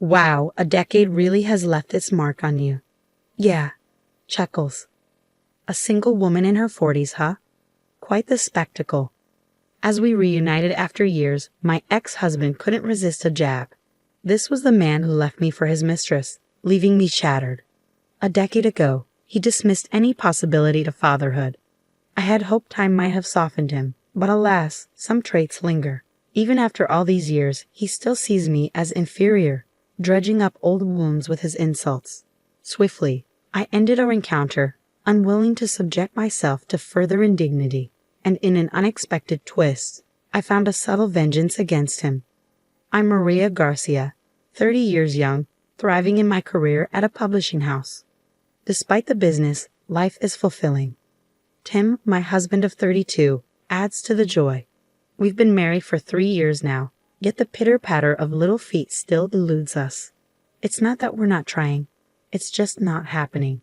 Wow, a decade really has left its mark on you. Yeah, chuckles. A single woman in her 40s, huh? Quite the spectacle. As we reunited after years, my ex-husband couldn't resist a jab. This was the man who left me for his mistress, leaving me shattered. A decade ago, he dismissed any possibility to fatherhood. I had hoped time might have softened him, but alas, some traits linger. Even after all these years, he still sees me as inferior, dredging up old wounds with his insults. Swiftly, I ended our encounter, unwilling to subject myself to further indignity, and in an unexpected twist, I found a subtle vengeance against him. I'm Maria Garcia, 30 years young, thriving in my career at a publishing house. Despite the business, life is fulfilling. Tim, my husband of 32, adds to the joy. We've been married for 3 years now, yet the pitter-patter of little feet still eludes us. It's not that we're not trying, it's just not happening.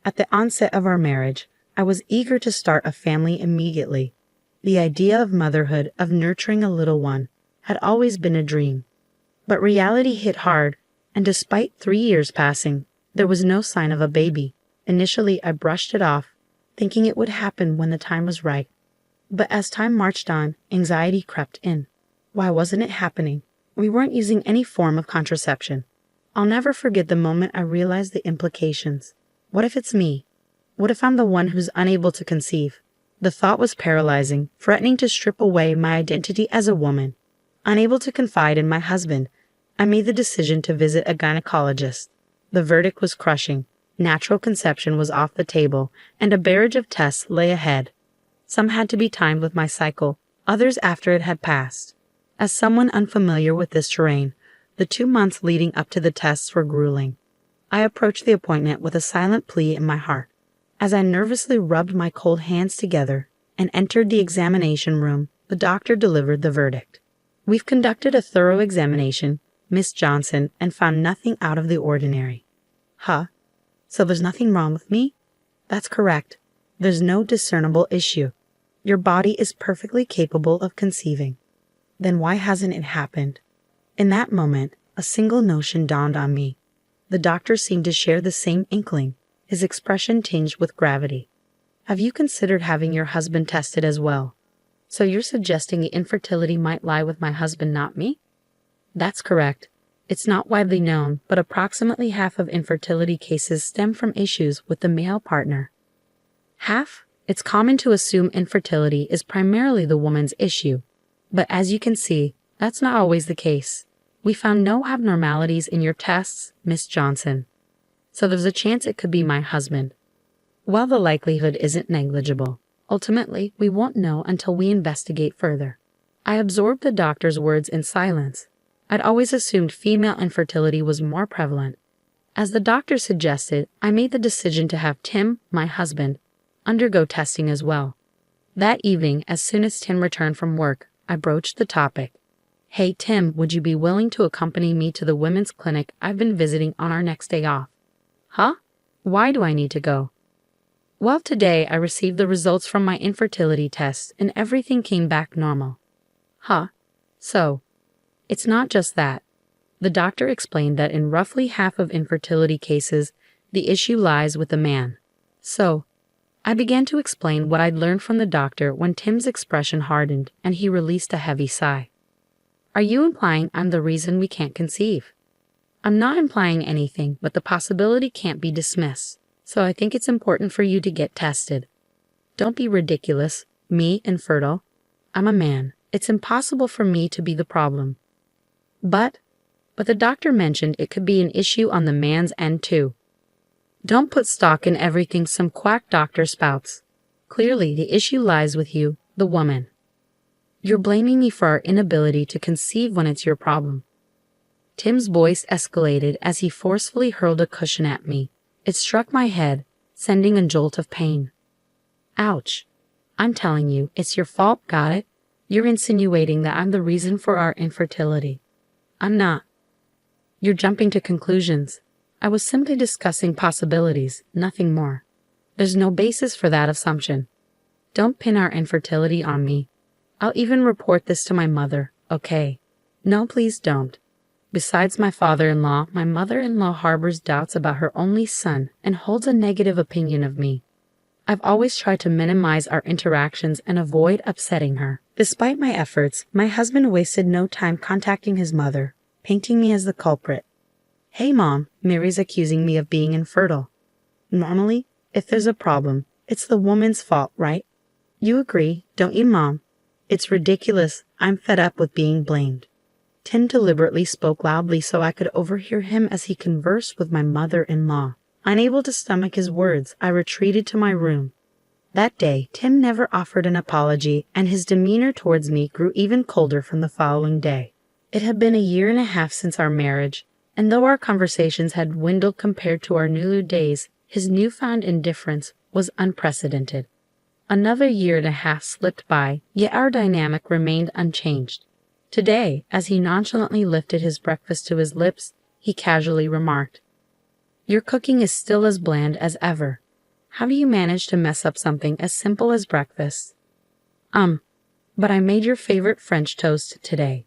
At the onset of our marriage, I was eager to start a family immediately. The idea of motherhood, of nurturing a little one, had always been a dream. But reality hit hard, and despite 3 years passing, there was no sign of a baby. Initially, I brushed it off, thinking it would happen when the time was right. But as time marched on, anxiety crept in. Why wasn't it happening? We weren't using any form of contraception. I'll never forget the moment I realized the implications. What if it's me? What if I'm the one who's unable to conceive? The thought was paralyzing, threatening to strip away my identity as a woman. Unable to confide in my husband, I made the decision to visit a gynecologist. The verdict was crushing. Natural conception was off the table, and a barrage of tests lay ahead. Some had to be timed with my cycle, others after it had passed. As someone unfamiliar with this terrain, the 2 months leading up to the tests were grueling. I approached the appointment with a silent plea in my heart. As I nervously rubbed my cold hands together and entered the examination room, the doctor delivered the verdict. We've conducted a thorough examination, Miss Johnson, and found nothing out of the ordinary. Huh? So there's nothing wrong with me? That's correct. There's no discernible issue. Your body is perfectly capable of conceiving. Then why hasn't it happened? In that moment, a single notion dawned on me. The doctor seemed to share the same inkling, his expression tinged with gravity. Have you considered having your husband tested as well? So you're suggesting the infertility might lie with my husband, not me? That's correct. It's not widely known, but approximately half of infertility cases stem from issues with the male partner. Half? It's common to assume infertility is primarily the woman's issue. But as you can see, that's not always the case. We found no abnormalities in your tests, Miss Johnson. So there's a chance it could be my husband. While the likelihood isn't negligible, ultimately we won't know until we investigate further. I absorbed the doctor's words in silence. I'd always assumed female infertility was more prevalent. As the doctor suggested, I made the decision to have Tim, my husband, undergo testing as well. That evening, as soon as Tim returned from work, I broached the topic. Hey Tim, would you be willing to accompany me to the women's clinic I've been visiting on our next day off? Huh? Why do I need to go? Well, today I received the results from my infertility test and everything came back normal. Huh? So, it's not just that. The doctor explained that in roughly half of infertility cases, the issue lies with the man. So, I began to explain what I'd learned from the doctor when Tim's expression hardened and he released a heavy sigh. Are you implying I'm the reason we can't conceive? I'm not implying anything, but the possibility can't be dismissed, so I think it's important for you to get tested. Don't be ridiculous. Me, infertile. I'm a man. It's impossible for me to be the problem. But the doctor mentioned it could be an issue on the man's end too. Don't put stock in everything some quack doctor spouts. Clearly, the issue lies with you, the woman. You're blaming me for our inability to conceive when it's your problem. Tim's voice escalated as he forcefully hurled a cushion at me. It struck my head, sending a jolt of pain. Ouch. I'm telling you, it's your fault, got it? You're insinuating that I'm the reason for our infertility. I'm not. You're jumping to conclusions. I was simply discussing possibilities, nothing more. There's no basis for that assumption. Don't pin our infertility on me. I'll even report this to my mother, okay? No, please don't. Besides my father-in-law, my mother-in-law harbors doubts about her only son and holds a negative opinion of me. I've always tried to minimize our interactions and avoid upsetting her. Despite my efforts, my husband wasted no time contacting his mother, painting me as the culprit. "Hey Mom, Mary's accusing me of being infertile. Normally, if there's a problem, it's the woman's fault, right? You agree, don't you, Mom? It's ridiculous. I'm fed up with being blamed." Tim deliberately spoke loudly so I could overhear him as he conversed with my mother-in-law. Unable to stomach his words, I retreated to my room. That day, Tim never offered an apology, and his demeanor towards me grew even colder from the following day. It had been a year and a half since our marriage, and though our conversations had dwindled compared to our new days, his newfound indifference was unprecedented. Another year and a half slipped by, yet our dynamic remained unchanged. Today, as he nonchalantly lifted his breakfast to his lips, he casually remarked, "Your cooking is still as bland as ever. How do you manage to mess up something as simple as breakfast?" But I made your favorite French toast today."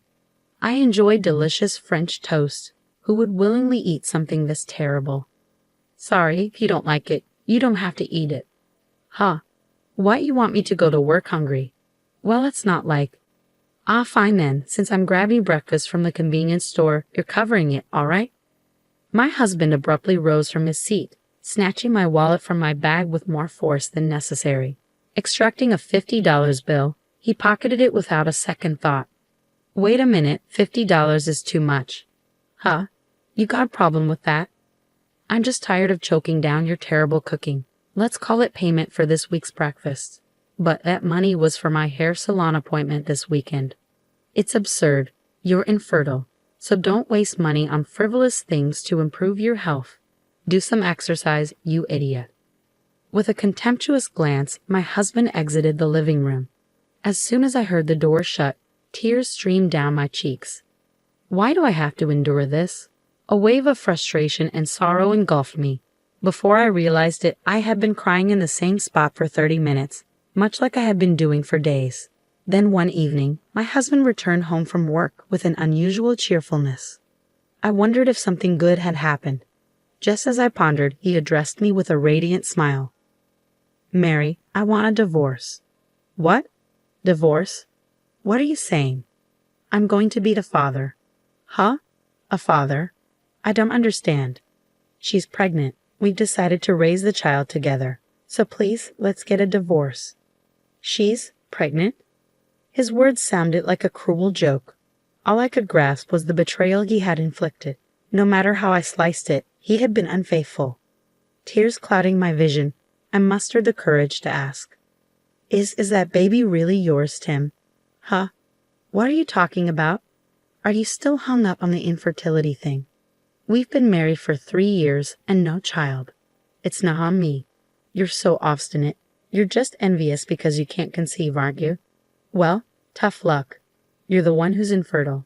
I enjoy delicious French toast. Who would willingly eat something this terrible? "Sorry, if you don't like it, you don't have to eat it." "Huh. Why you want me to go to work hungry?" "Well, it's not like." "Ah, fine then, since I'm grabbing breakfast from the convenience store, you're covering it, all right?" My husband abruptly rose from his seat, snatching my wallet from my bag with more force than necessary. Extracting a $50 bill, he pocketed it without a second thought. "Wait a minute, $50 is too much." "Huh? You got a problem with that?" "I'm just tired of choking down your terrible cooking. Let's call it payment for this week's breakfast." "But that money was for my hair salon appointment this weekend." "It's absurd. You're infertile. So don't waste money on frivolous things to improve your health. Do some exercise, you idiot." With a contemptuous glance, my husband exited the living room. As soon as I heard the door shut, tears streamed down my cheeks. Why do I have to endure this? A wave of frustration and sorrow engulfed me. Before I realized it, I had been crying in the same spot for 30 minutes, much like I had been doing for days. Then one evening, my husband returned home from work with an unusual cheerfulness. I wondered if something good had happened. Just as I pondered, he addressed me with a radiant smile. "Mary, I want a divorce." "What? Divorce? What are you saying?" "I'm going to be the father." "Huh? A father? I don't understand." "She's pregnant. We've decided to raise the child together. So please, let's get a divorce." "She's pregnant?" His words sounded like a cruel joke. All I could grasp was the betrayal he had inflicted. No matter how I sliced it, he had been unfaithful. Tears clouding my vision, I mustered the courage to ask, Is that baby really yours, Tim?" "Huh? What are you talking about? Are you still hung up on the infertility thing? We've been married for 3 years and no child. It's not on me. You're so obstinate. You're just envious because you can't conceive, aren't you? Well, tough luck. You're the one who's infertile."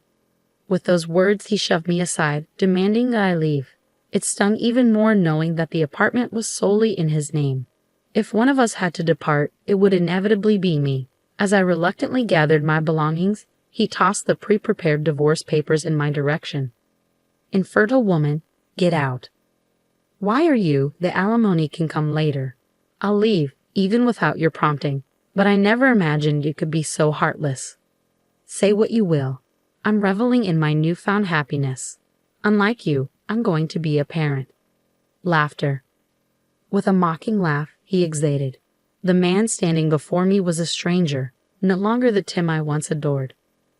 With those words, he shoved me aside, demanding that I leave. It stung even more knowing that the apartment was solely in his name. If one of us had to depart, it would inevitably be me. As I reluctantly gathered my belongings, he tossed the pre-prepared divorce papers in my direction. "Infertile woman, get out." "Why are you? The alimony can come later." "I'll leave, even without your prompting. But I never imagined you could be so heartless." "Say what you will. I'm reveling in my newfound happiness. Unlike you, I'm going to be a parent." Laughter. With a mocking laugh, he exhaled. The man standing before me was a stranger, no longer the Tim I once adored.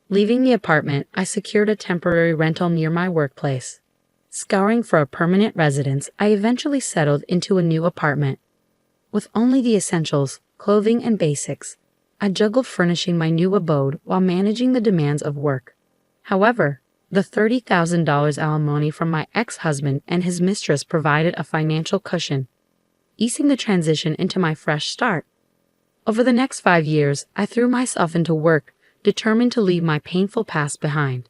Leaving the apartment, I secured a temporary rental near my workplace. Scouring for a permanent residence, I eventually settled into a new apartment. With only the essentials, clothing and basics, I juggled furnishing my new abode while managing the demands of work. However, the $30,000 alimony from my ex-husband and his mistress provided a financial cushion, easing the transition into my fresh start. Over the next 5 years, I threw myself into work, determined to leave my painful past behind.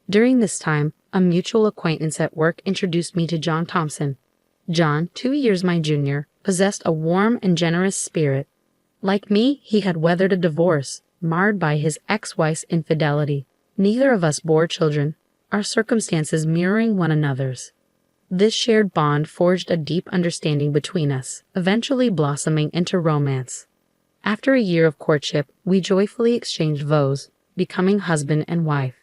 During this time, a mutual acquaintance at work introduced me to John Thompson. John, 2 years my junior, possessed a warm and generous spirit. Like me, he had weathered a divorce, marred by his ex-wife's infidelity. Neither of us bore children. our circumstances mirroring one another's. This shared bond forged a deep understanding between us, eventually blossoming into romance. After a year of courtship, we joyfully exchanged vows, becoming husband and wife.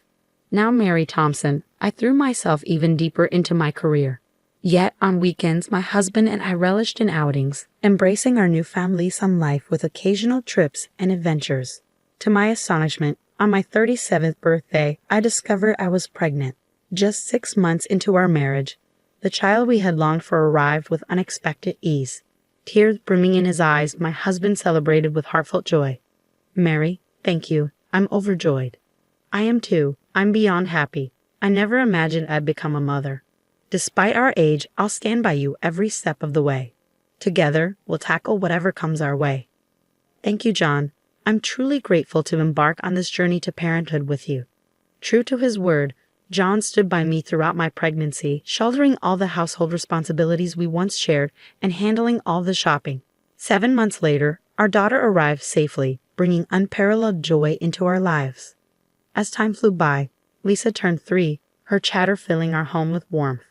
Now Mary Thompson, I threw myself even deeper into my career. Yet, on weekends, my husband and I relished in outings, embracing our newfound lease on life with occasional trips and adventures. To my astonishment, on my 37th birthday, I discovered I was pregnant. Just 6 months into our marriage, the child we had longed for arrived with unexpected ease. Tears brimming in his eyes, my husband celebrated with heartfelt joy. "Mary, thank you. I'm overjoyed." "I am too. I'm beyond happy. I never imagined I'd become a mother. Despite our age, I'll stand by you every step of the way. Together, we'll tackle whatever comes our way." "Thank you, John. I'm truly grateful to embark on this journey to parenthood with you." True to his word, John stood by me throughout my pregnancy, shouldering all the household responsibilities we once shared and handling all the shopping. 7 months later, our daughter arrived safely, bringing unparalleled joy into our lives. As time flew by, Lisa turned 3, her chatter filling our home with warmth.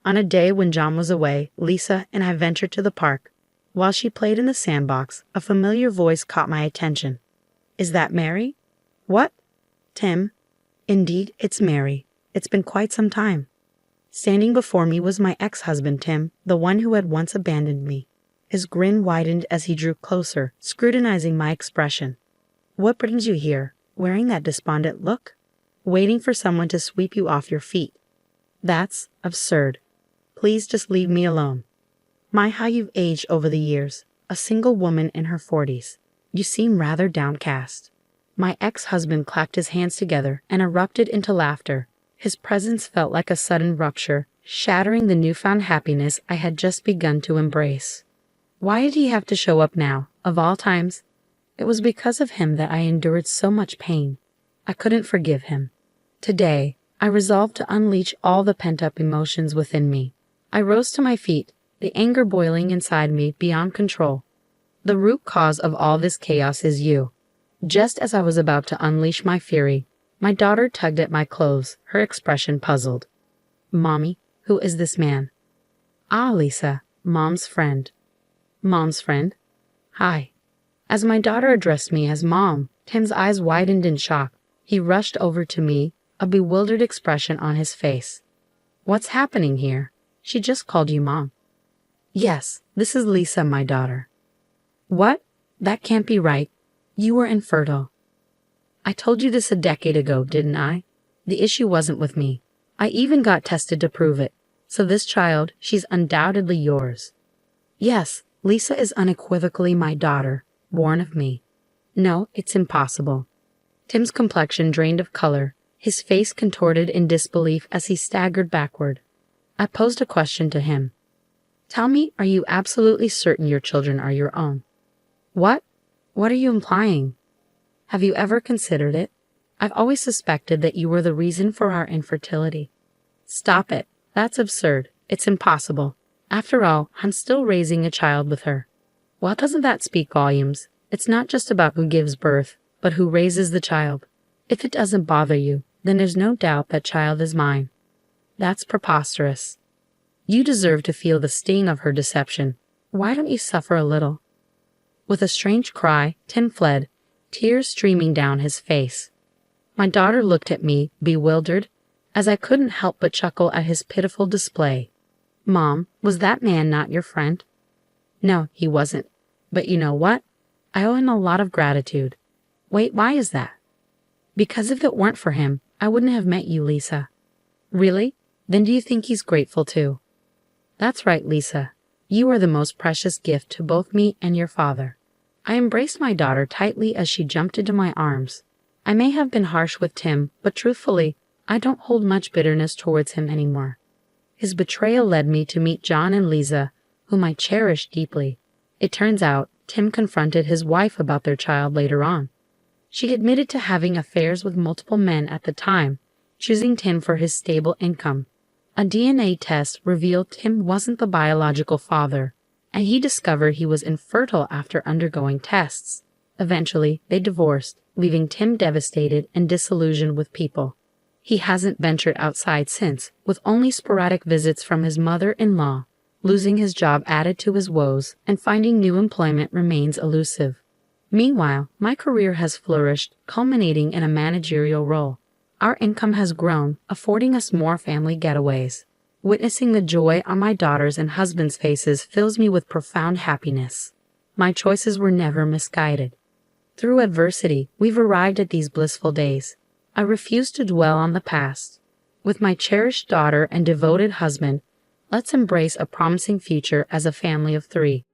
On a day when John was away, Lisa and I ventured to the park. While she played in the sandbox, a familiar voice caught my attention. "Is that Mary?" "What?" "Tim." "Indeed, it's Mary. It's been quite some time." Standing before me was my ex-husband, Tim, the one who had once abandoned me. His grin widened as he drew closer, scrutinizing my expression. "What brings you here, wearing that despondent look? Waiting for someone to sweep you off your feet. That's absurd. Please just leave me alone." "My, how you've aged over the years. A single woman in her 40s. You seem rather downcast." My ex-husband clapped his hands together and erupted into laughter. His presence felt like a sudden rupture, shattering the newfound happiness I had just begun to embrace. Why did he have to show up now, of all times? It was because of him that I endured so much pain. I couldn't forgive him. Today, I resolved to unleash all the pent-up emotions within me. I rose to my feet, the anger boiling inside me beyond control. "The root cause of all this chaos is you." Just as I was about to unleash my fury, my daughter tugged at my clothes, her expression puzzled. "Mommy, who is this man?" "Ah, Lisa, Mom's friend." "Mom's friend? Hi." As my daughter addressed me as Mom, Tim's eyes widened in shock. He rushed over to me, a bewildered expression on his face. "What's happening here? She just called you Mom." "Yes, this is Lisa, my daughter." "What? That can't be right. You were infertile." "I told you this a decade ago, didn't I? The issue wasn't with me. I even got tested to prove it. So this child, she's undoubtedly yours." "Yes, Lisa is unequivocally my daughter, born of me." "No, it's impossible." Tim's complexion drained of color, his face contorted in disbelief as he staggered backward. I posed a question to him. "Tell me, are you absolutely certain your children are your own?" "What? What are you implying?" "Have you ever considered it? I've always suspected that you were the reason for our infertility." "Stop it. That's absurd. It's impossible. After all, I'm still raising a child with her." "Well, doesn't that speak volumes? It's not just about who gives birth, but who raises the child. If it doesn't bother you, then there's no doubt that child is mine." "That's preposterous. You deserve to feel the sting of her deception. Why don't you suffer a little?" With a strange cry, Tim fled, tears streaming down his face. My daughter looked at me, bewildered, as I couldn't help but chuckle at his pitiful display. "Mom, was that man not your friend?" "No, he wasn't. But you know what? I owe him a lot of gratitude." "Wait, why is that?" "Because if it weren't for him, I wouldn't have met you, Lisa." "Really? Then do you think he's grateful too?" "That's right, Lisa. You are the most precious gift to both me and your father." I embraced my daughter tightly as she jumped into my arms. I may have been harsh with Tim, but truthfully, I don't hold much bitterness towards him anymore. His betrayal led me to meet John and Lisa, whom I cherish deeply. It turns out, Tim confronted his wife about their child later on. She admitted to having affairs with multiple men at the time, choosing Tim for his stable income. A DNA test revealed Tim wasn't the biological father, and he discovered he was infertile after undergoing tests. Eventually, they divorced, leaving Tim devastated and disillusioned with people. He hasn't ventured outside since, with only sporadic visits from his mother-in-law. Losing his job added to his woes, and finding new employment remains elusive. Meanwhile, my career has flourished, culminating in a managerial role. Our income has grown, affording us more family getaways. Witnessing the joy on my daughters' and husband's faces fills me with profound happiness. My choices were never misguided. Through adversity, we've arrived at these blissful days. I refuse to dwell on the past. With my cherished daughter and devoted husband, let's embrace a promising future as a family of 3.